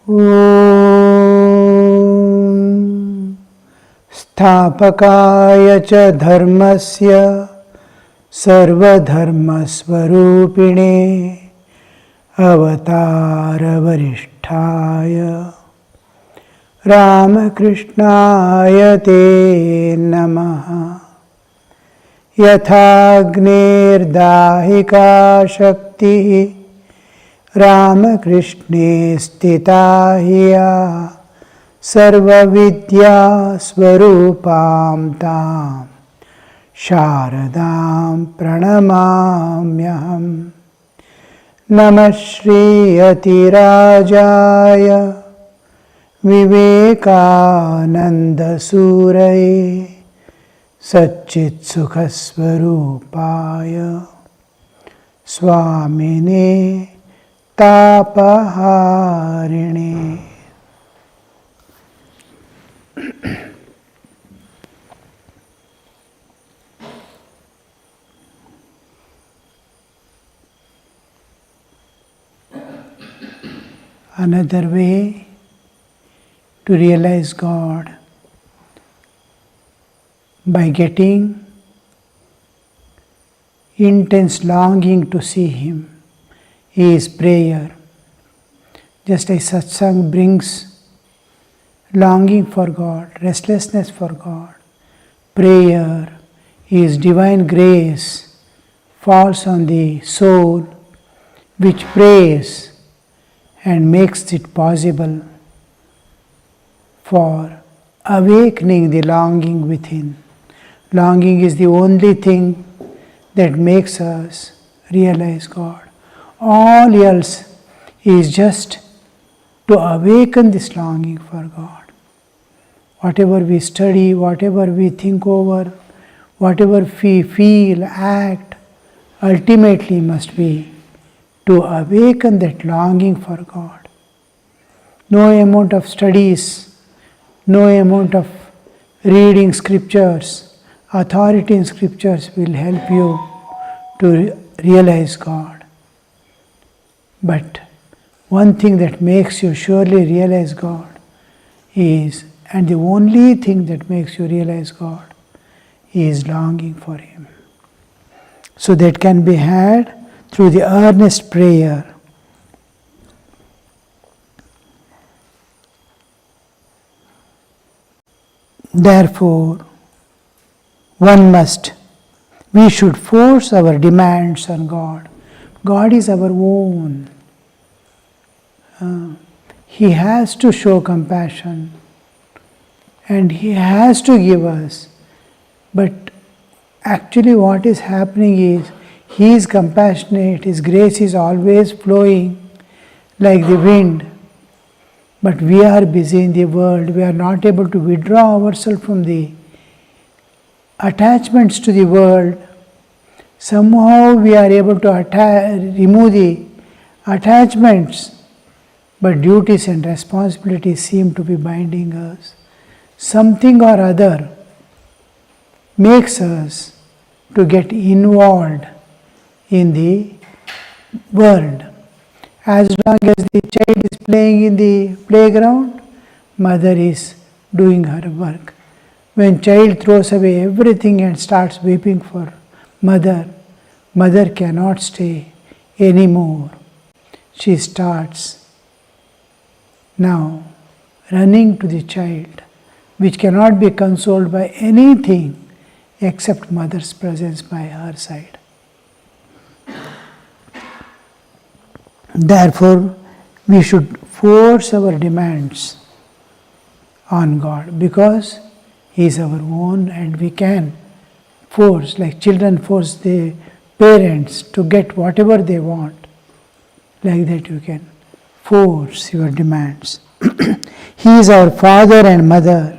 Om Sthapakaya cha dharmasya sarvadharmasvarupine avatara varisthaya Ramakrishnaya te namaha. Yathagnir-dahika shakti Ramakrishne stita hiya sarva-vidya swarupam tam sharadam pranamamyaham. Namah Shri Yatirajaya Vivekananda Suraye Satchit Sukhasvarupaya Swamine Tapaharine. Another way to realize God by getting intense longing to see Him is prayer. Just as satsang brings longing for God, restlessness for God, prayer is divine grace falls on the soul which prays and makes it possible for awakening the longing within. Longing is the only thing that makes us realize God. All else is just to awaken this longing for God. Whatever we study, whatever we think over, whatever we feel, act, ultimately must be to awaken that longing for God. No amount of studies, no amount of reading scriptures, authority in scriptures will help you to realize God. But one thing that makes you surely realize God is, and the only thing that makes you realize God is longing for Him. So that can be had through the earnest prayer. Therefore, we should force our demands on God. God is our own. He has to show compassion and He has to give us. But actually what is happening is He is compassionate, His grace is always flowing like the wind. But we are busy in the world, we are not able to withdraw ourselves from the attachments to the world. Somehow we are able to remove the attachments, but duties and responsibilities seem to be binding us. Something or other makes us to get involved in the world. As long as the child is playing in the playground, mother is doing her work. When child throws away everything and starts weeping for mother, mother cannot stay anymore. She starts now running to the child, which cannot be consoled by anything except mother's presence by her side. Therefore, we should force our demands on God because He is our own and we can force, like children force their parents to get whatever they want. Like that you can force your demands. He is our father and mother.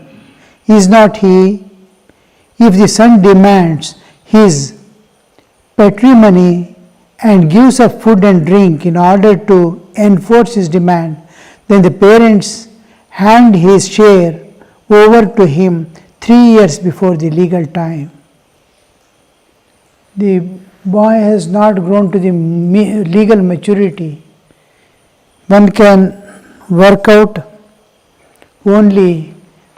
Is not He? If the son demands his patrimony and gives up food and drink in order to enforce his demand, then the parents hand his share over to him 3 years before the legal time. The boy has not grown to the legal maturity. One can work out only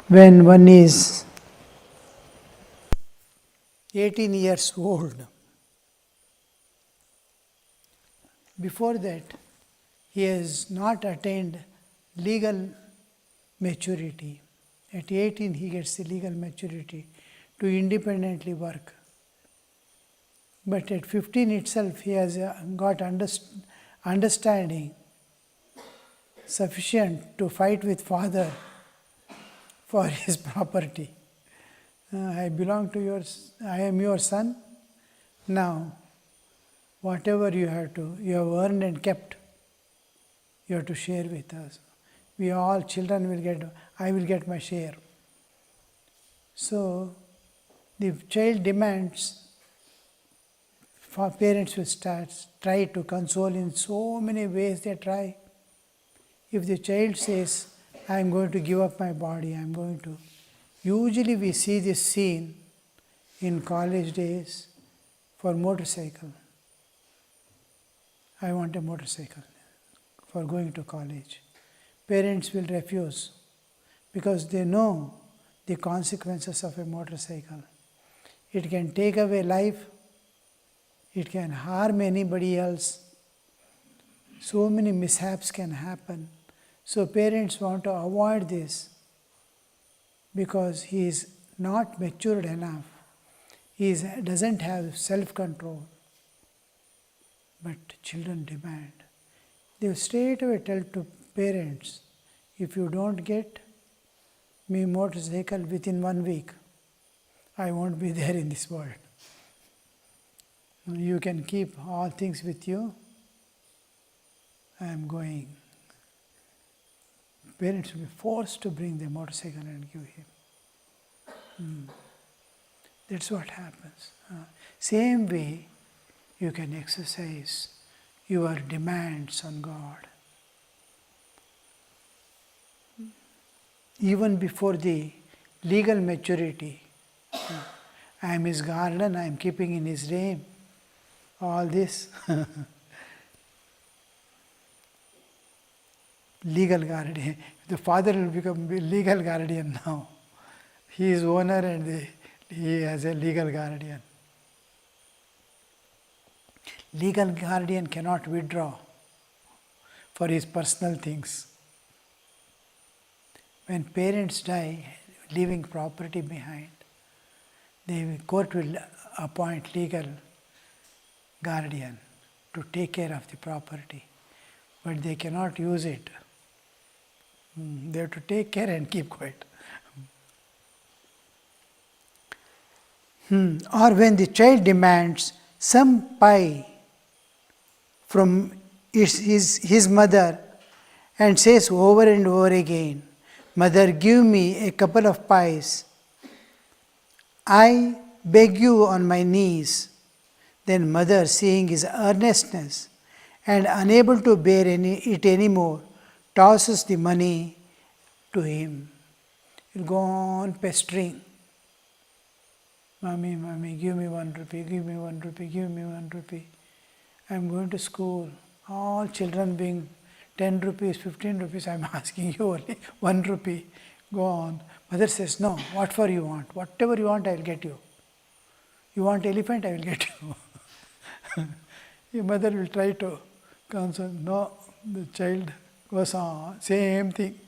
when one is 18 years old. Before that, he has not attained legal maturity. At 18, he gets the legal maturity to independently work. But at 15 itself, he has got understanding sufficient to fight with father for his property. I belong to yours, I am your son. Now, whatever you have earned and kept, you have to share with us. We all children will get, I will get my share. So, the child demands, parents will try to console in so many ways they try. If the child says, I am going to give up my body, I am going to. Usually we see this scene in college days for motorcycle. I want a motorcycle for going to college. Parents will refuse because they know the consequences of a motorcycle. It can take away life, it can harm anybody else. So many mishaps can happen. So parents want to avoid this because he is not matured enough. He doesn't have self-control. But children demand. They straight away tell to parents, if you don't get me motorcycle within 1 week, I won't be there in this world. You can keep all things with you. I am going. Parents will be forced to bring the motorcycle and give him. That's what happens. Same way, you can exercise your demands on God. Even before the legal maturity, I am his garden, I am keeping in his name. All this. Legal guardian. The father will become legal guardian now. He is owner and he has a legal guardian. Legal guardian cannot withdraw for his personal things. When parents die, leaving property behind, the court will appoint legal guardian to take care of the property, but they cannot use it. They have to take care and keep quiet. Or when the child demands some pie from his mother and says over and over again, Mother, give me a couple of pies. I beg you on my knees. Then mother, seeing his earnestness and unable to bear it anymore, tosses the money to him. He'll go on pestering. Mommy, mommy, give me 1 rupee, give me 1 rupee, give me 1 rupee. I'm going to school. All children being 10 rupees, 15 rupees, I'm asking you only 1 rupee. Go on. Mother says, no, what for you want? Whatever you want, I will get you. You want elephant, I will get you. Your mother will try to console. No, the child goes on, same thing.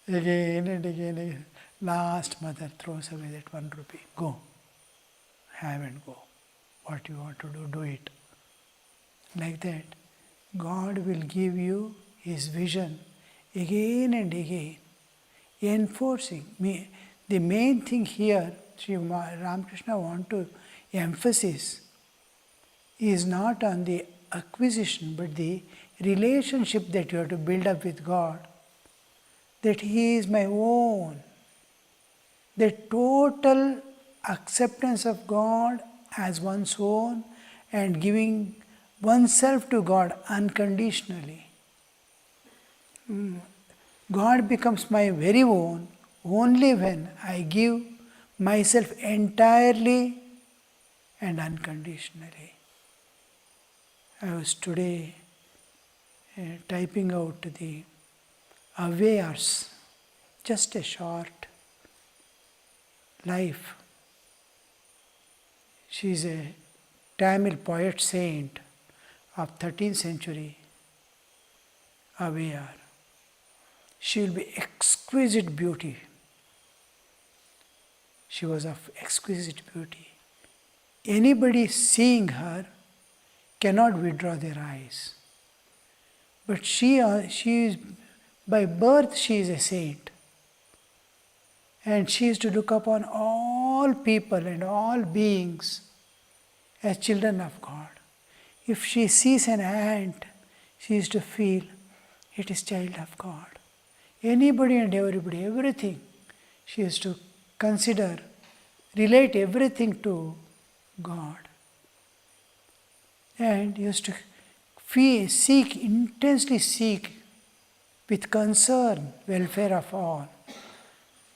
Again and again, again. Last, mother throws away that 1 rupee. Go. Have and go. What you want to do, do it. Like that, God will give you His vision again and again, enforcing. The main thing here, Sri Ramakrishna wants to emphasize is not on the acquisition, but the relationship that you have to build up with God, that He is my own. The total acceptance of God as one's own and giving oneself to God unconditionally. God becomes my very own only when I give myself entirely and unconditionally. I was today typing out the awares just a short life. She is a Tamil poet saint of 13th century, aware. She will be exquisite beauty. She was of exquisite beauty. Anybody seeing her cannot withdraw their eyes. But she is, by birth she is a saint. And she is to look upon all people and all beings as children of God. If she sees an ant, she is to feel it is child of God. Anybody and everybody, everything, she is to consider, relate everything to God. And used to intensely seek with concern welfare of all.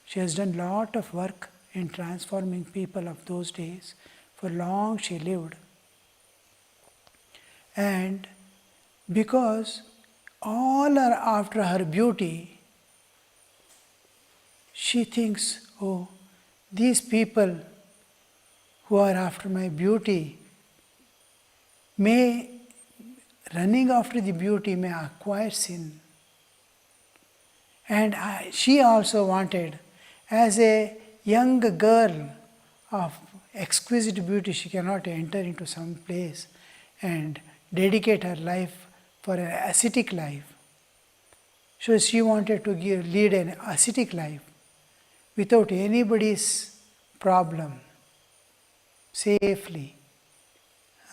She has done lot of work in transforming people of those days. For long she lived. And because all are after her beauty, she thinks, oh, these people who are after my beauty may, running after the beauty, may acquire sin. And she also wanted, as a young girl of exquisite beauty, she cannot enter into some place and dedicate her life for an ascetic life. So she wanted to lead an ascetic life without anybody's problem, safely.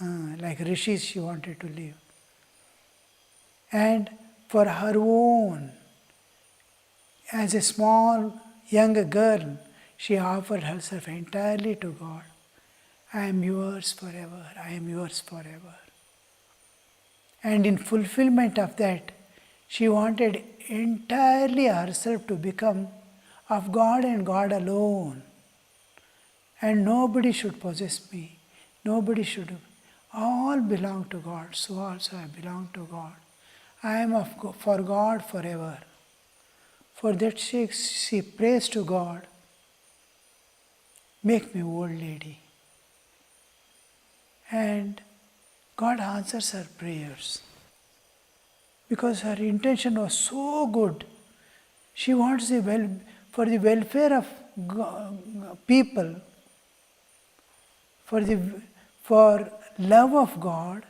Like rishis she wanted to live. And for her own, as a small young girl, she offered herself entirely to God. I am yours forever, I am yours forever. And in fulfillment of that, she wanted entirely herself to become of God and God alone. And nobody should possess me, nobody should, all belong to God, so also I belong to God. I am for God forever. For that sake she prays to God, make me old lady. And God answers her prayers. Because her intention was so good. She wants for the welfare of people, for love of God,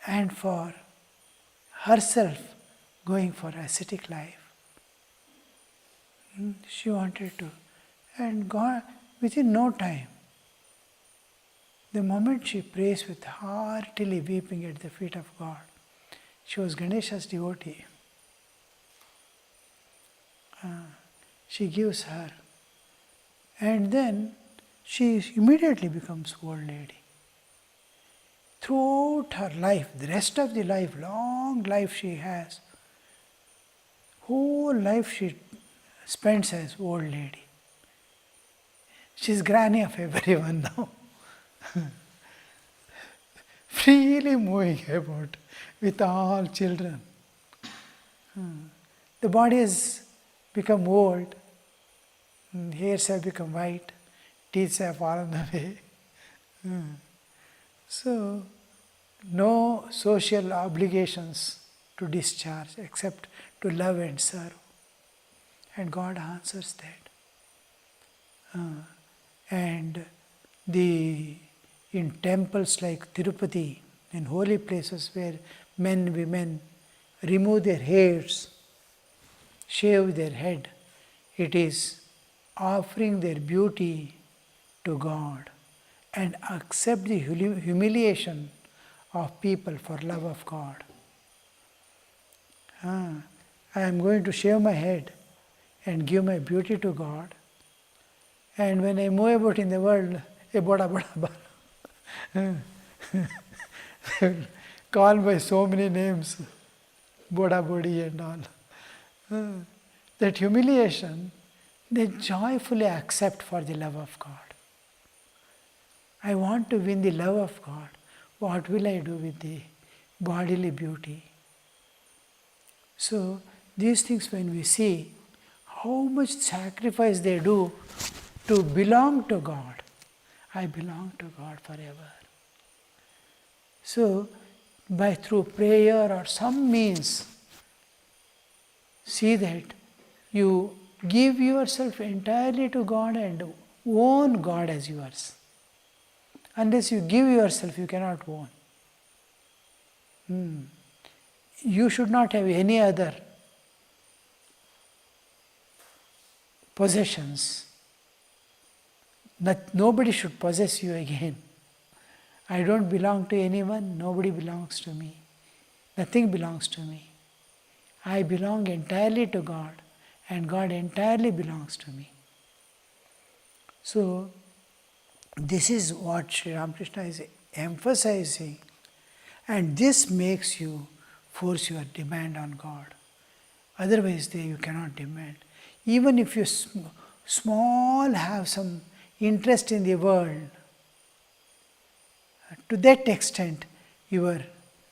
and for herself going for ascetic life. She wanted to. And God, within no time, the moment she prays with heartily weeping at the feet of God, she was Ganesha's devotee. She gives her. And then she immediately becomes old lady. Throughout her life, the rest of the life, long life she has, whole life she spends as old lady. She's granny of everyone now. Freely moving about with all children. The body has become old, hairs have become white, teeth have fallen away. So, no social obligations to discharge except to love and serve. And God answers that. And in temples like Tirupati, in holy places where men, women remove their hairs, shave their head, it is offering their beauty to God and accept the humiliation of people for love of God. I am going to shave my head and give my beauty to God. And when I move about in the world, boda called by so many names, boda bodi and all. That humiliation, they joyfully accept for the love of God. I want to win the love of God. What will I do with the bodily beauty? So these things, when we see how much sacrifice they do to belong to God, I belong to God forever. So through prayer or some means, see that you give yourself entirely to God and own God as yours. Unless you give yourself, you cannot own. You should not have any other possessions. Nobody should possess you again. I don't belong to anyone, nobody belongs to me. Nothing belongs to me. I belong entirely to God, and God entirely belongs to me. So, this is what Sri Ramakrishna is emphasizing, and this makes you force your demand on God. Otherwise, you cannot demand. Even if you small have some interest in the world, to that extent, your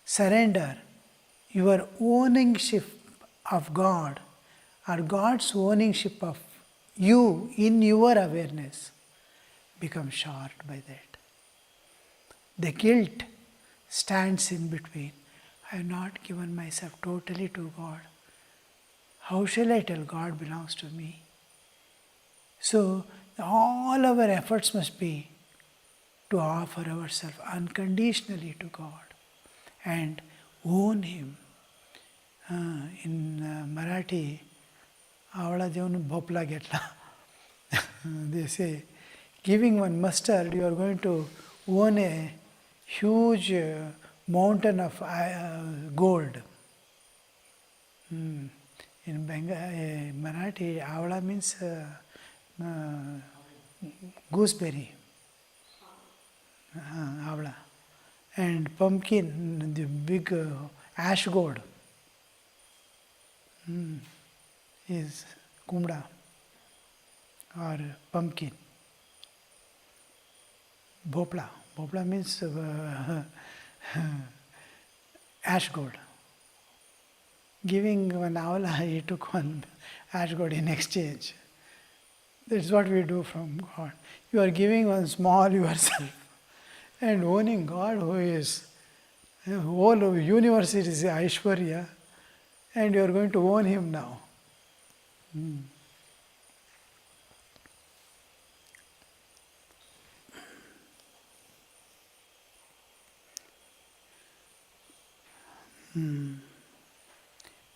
surrender, your ownership of God, or God's ownership of you in your awareness, becomes short by that. The guilt stands in between. I have not given myself totally to God. How shall I tell God belongs to me? So, all our efforts must be to offer ourselves unconditionally to God and own Him. In Marathi, avada devanu bhopla getla. They say, giving one mustard, you are going to own a huge mountain of gold. In Marathi, avada means gooseberry. Avada. And pumpkin, the big ash gourd, is kumda or pumpkin. Bhopla. Bhopla means ash gourd. Giving one avala, he took one ash gourd in exchange. That's what we do from God. You are giving one small yourself and owning God, who is whole universe is Aishwarya, and you are going to own Him now.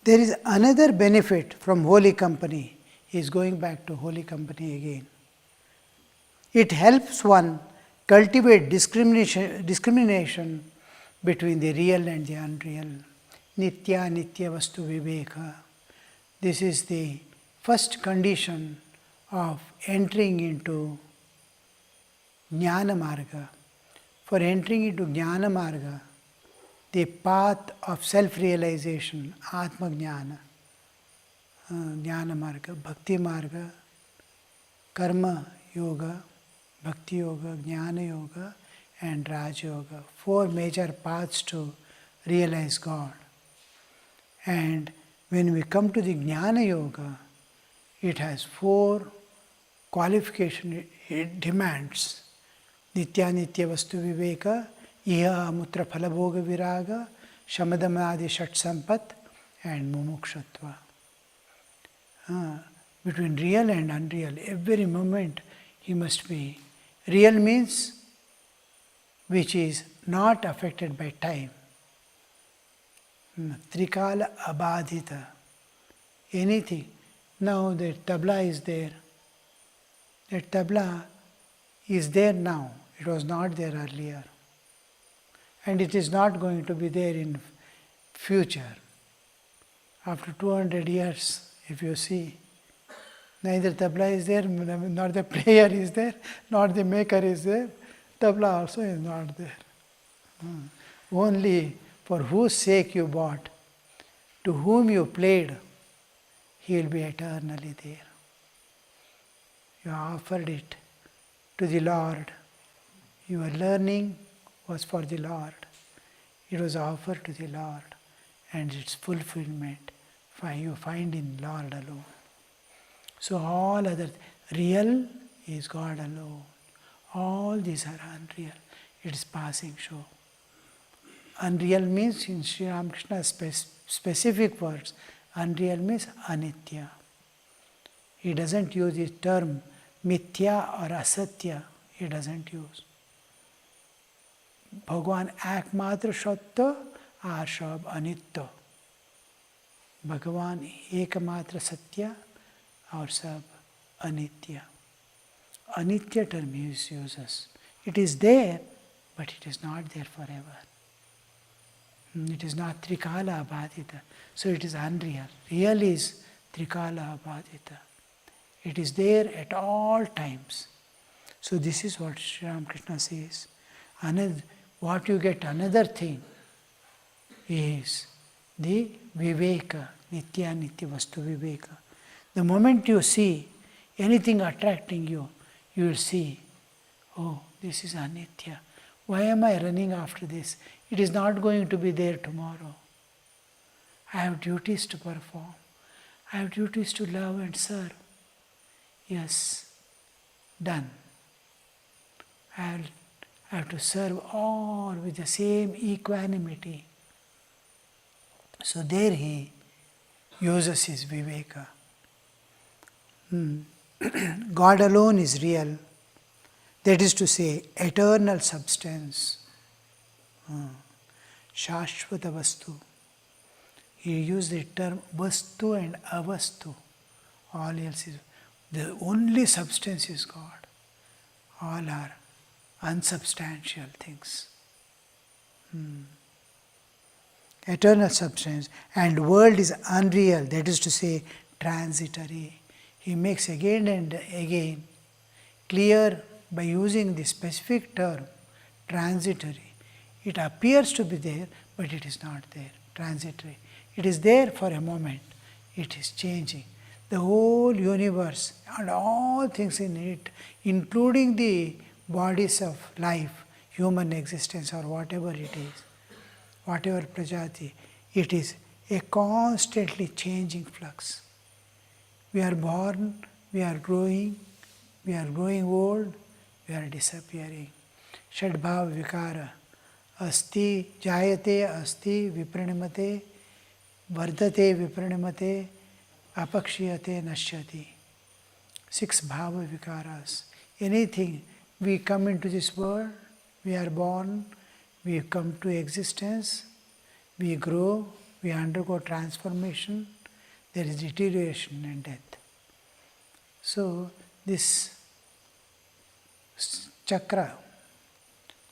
There is another benefit from holy company. He is going back to holy company again. It helps one cultivate discrimination between the real and the unreal. Nitya Nitya Vastu Viveka. This is the first condition of entering into Jnana Marga. For entering into Jnana Marga, the path of self-realization, Atma Jnana, Jnana Marga, Bhakti Marga, Karma Yoga, Bhakti Yoga, Jnana Yoga, and Raj Yoga. 4 major paths to realize God. And when we come to the Jnana Yoga, it has 4 qualifications it demands. Nitya Nitya Vastu Viveka, Iha Mutra Phalabhoga Viraga, Shamadamadi Shat Sampat, and Mumukshatva. Between real and unreal, every moment he must be. Real means which is not affected by time. Trikala abadhita. Anything. Now the tabla is there. That tabla is there now. It was not there earlier. And it is not going to be there in future. After 200 years, if you see, neither tabla is there, nor the player is there, nor the maker is there. Tabla also is not there. Only for whose sake you bought, to whom you played, he will be eternally there. You offered it to the Lord. Your learning was for the Lord. It was offered to the Lord, and its fulfillment you find in Lord alone. So all other, real is God alone. All these are unreal. It is passing show. Unreal means, in Sri Ramakrishna's specific words, unreal means anitya. He doesn't use the term mithya or asatya. He doesn't use. Bhagwan ekmatra satya are sab anitya. Bhagavan ekmatra satya or sab anitya. Anitya term he uses. It is there, but it is not there forever. It is not trikala abhadita. So it is unreal. Real is trikala abhadita. It is there at all times. So this is what Sri Ramakrishna says. What you get, another thing, is the viveka, nitya nitya vastu viveka. The moment you see anything attracting you, you will see, oh, this is anitya. Why am I running after this? It is not going to be there tomorrow. I have duties to perform. I have duties to love and serve. Yes, done. I have to serve all with the same equanimity. So there he uses his viveka. God alone is real. That is to say, eternal substance. Shashvata vastu. He used the term vastu and avastu. All else is, the only substance is God. All are unsubstantial things. Eternal substance. And world is unreal, that is to say, transitory. He makes again and again clear by using the specific term, transitory. It appears to be there, but it is not there, transitory. It is there for a moment, it is changing. The whole universe and all things in it, including the bodies of life, human existence or whatever it is, whatever prajati, it is a constantly changing flux. We are born, we are growing old, we are disappearing. Shadbhav vikara. Asti jayate, asti vipranimate, vardate vipranimate, apakshiyate nashyati. 6 bhava vikaras. Anything, we come into this world, we are born, we come to existence, we grow, we undergo transformation, there is deterioration and death. So this chakra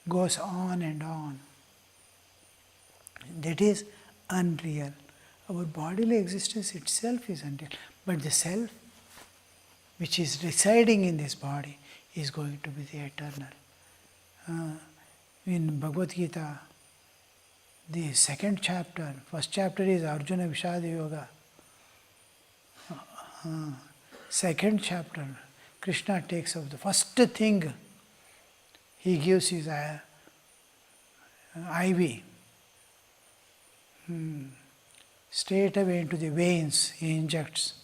goes on and on. That is unreal. Our bodily existence itself is unreal. But the self, which is residing in this body, is going to be the eternal. In Bhagavad Gita, the second chapter, first chapter is Arjuna Vishada Yoga. Second chapter, Krishna takes up the first thing he gives his IV. Straight away into the veins he injects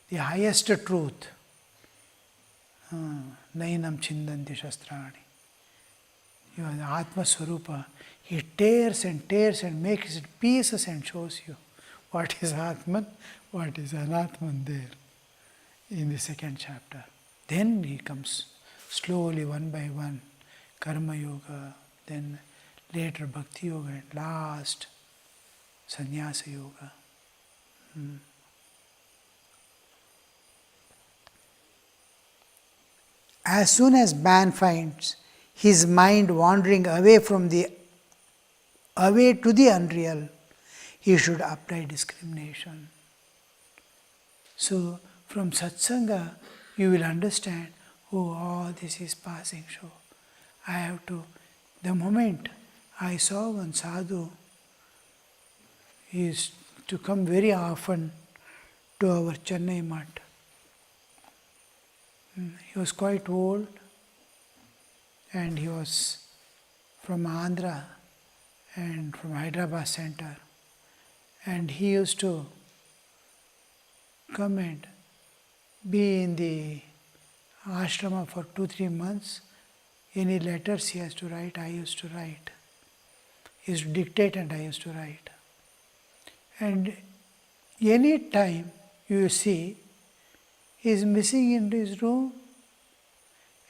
the highest truth. Nainam chindanti shastrani. You are the Atma Swarupa. He tears and makes it pieces and shows you what is Atman, what is Anatman there in the second chapter. Then he comes slowly one by one, Karma Yoga, then later Bhakti Yoga, and last Sannyasa Yoga. As soon as man finds his mind wandering away to the unreal, he should apply discrimination. So from satsanga you will understand, oh, all this is passing show. I have to, the moment I saw one sadhu, he used to come very often to our Chennai Mutt. He was quite old and he was from Andhra and from Hyderabad center. And he used to come and be in the ashrama for 2-3 months. Any letters he has to write, I used to write. He used to dictate and I used to write. And any time you see he is missing in his room,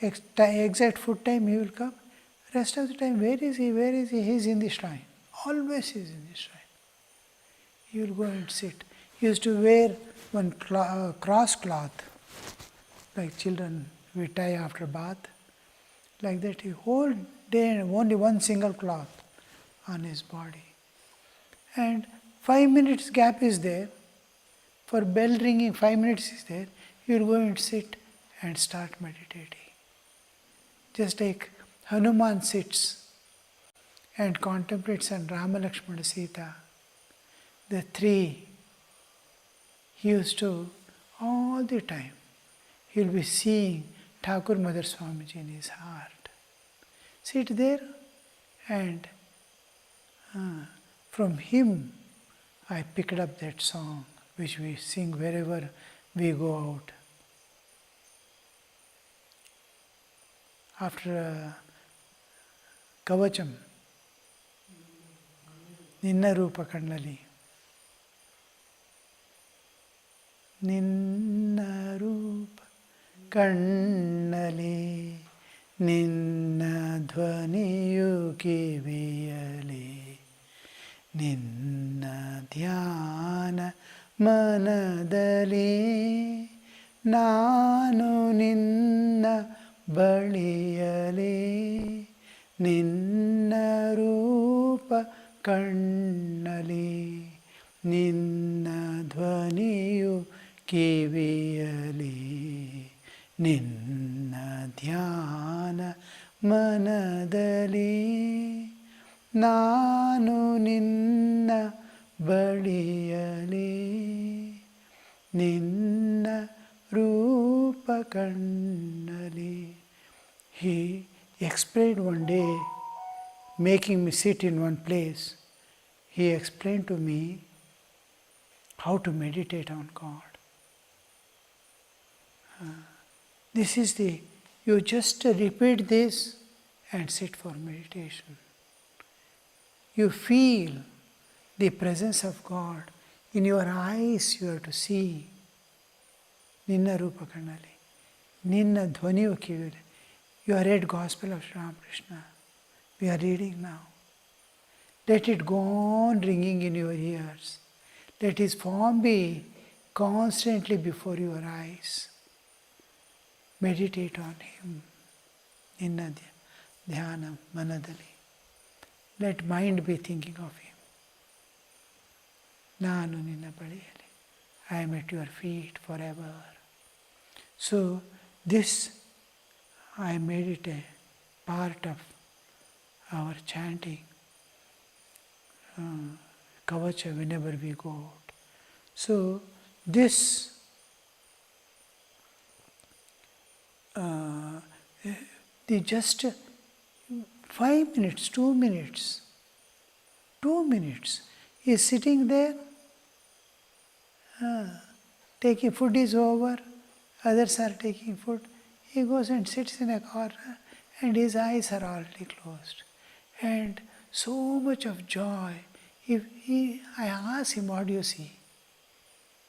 exact food time he will come. Rest of the time, where is he? Where is he? He is in the shrine. Always he is in the shrine. He will go and sit. He used to wear one cross cloth, like children we tie after bath. Like that, he whole day and only one single cloth on his body. And 5 minutes gap is there. For bell ringing, 5 minutes is there. You will go and sit and start meditating. Just like Hanuman sits and contemplates on Rama, Lakshmana, Sita. The three, he used to, all the time, he will be seeing Thakur Mother Swamiji in his heart. Sit there and from him I picked up that song which we sing wherever we go out. After Kavacham, Ninna Rupa Kannali. Ninna Rupa Kannali, Ninna Dhvaniyu Kiviyali, Ninna Dhyana Manadali, Nanu Ninna Baliyali, Ninna Rupa Kannali, Ninna Dhvaniyu Kiviyali, Ninna Dhyana Manadali, Nanu Ninna Baliyali, Ninna Rupa Kannali. He explained one day, making me sit in one place, he explained to me how to meditate on God. This is you just repeat this and sit for meditation. You feel the presence of God. In your eyes you have to see. Ninna Rupa Kannali. Ninna Dhvaniyu Kiviyali. You have read Gospel of Ramakrishna. We are reading now. Let it go on ringing in your ears. Let his form be constantly before your eyes. Meditate on him. Ninna Dhyana Manadali. Let mind be thinking of him. Nanu Ninna Baliyali. I am at your feet forever. So this I made it a part of our chanting. Kavacha whenever we go out. So this the just 5 minutes, 2 minutes, 2 minutes is sitting there, taking food is over, others are taking food. He goes and sits in a corner and his eyes are already closed. And so much of joy. I ask him, what do you see?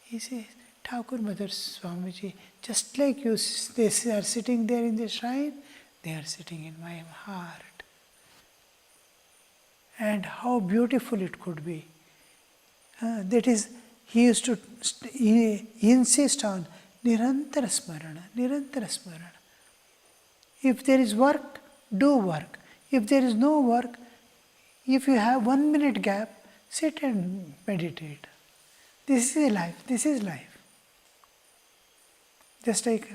He says, Thakur Mother Swamiji, just like you, they are sitting there in the shrine, they are sitting in my heart. And how beautiful it could be. That is, he used to insist on Nirantara Smarana, Nirantara Smarana. If there is work, do work. If there is no work, if you have 1 minute gap, sit and meditate. This is life, this is life. Just like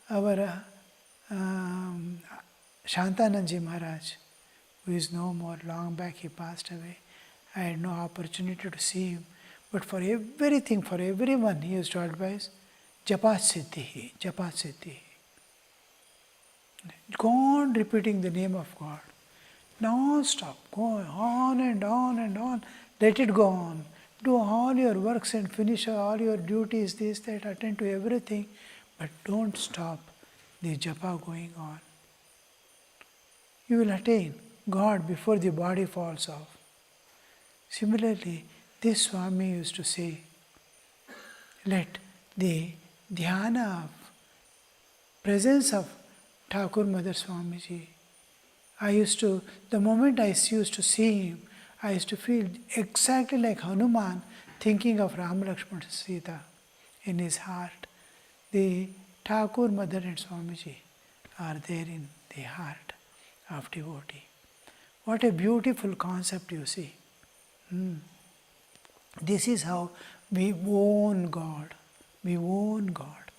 our Shantanandaji Maharaj, who is no more, long back he passed away. I had no opportunity to see him. But for everything, for everyone, he used to advise, Japat Siddhi, Japat Siddhi. Go on repeating the name of God. Non-stop, go on and on and on. Let it go on. Do all your works and finish all your duties, this, that, attend to everything, but don't stop the japa going on. You will attain God before the body falls off. Similarly, this Swami used to say, let the dhyana of presence of Thakur Mother Swamiji. The moment I used to see him, I used to feel exactly like Hanuman thinking of Ram Lakshmana Sita in his heart. The Thakur Mother and Swamiji are there in the heart of devotee. What a beautiful concept you see. This is how we own God. We own God.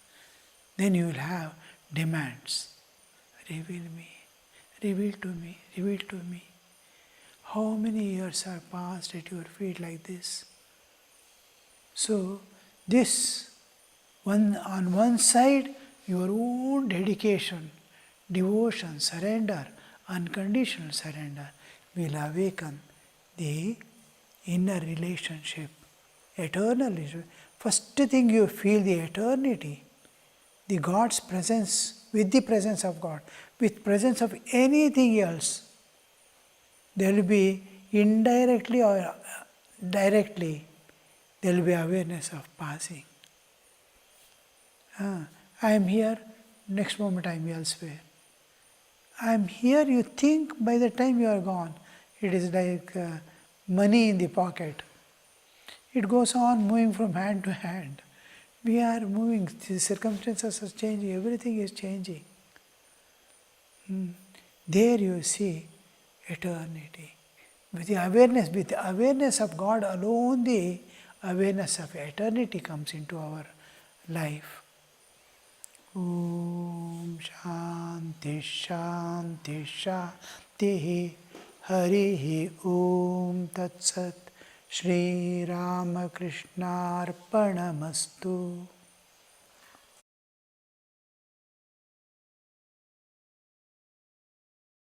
Then you will have demands. Reveal me, reveal to me, reveal to me. How many years have passed at your feet like this? So, this, on one side, your own dedication, devotion, surrender, unconditional surrender will awaken the inner relationship, eternal relationship. First thing you feel the eternity, the God's presence, with the presence of God, with presence of anything else. There will be indirectly or directly, there will be awareness of passing. I am here, next moment I am elsewhere. I am here, you think by the time you are gone, it is like money in the pocket. It goes on moving from hand to hand. We are moving, the circumstances are changing, everything is changing. There you see eternity. With the awareness of God alone, the awareness of eternity comes into our life. Om Shanti Shanti Shanti Harihi Om Tat Sat Shri Ramakrishna Arpanamastu.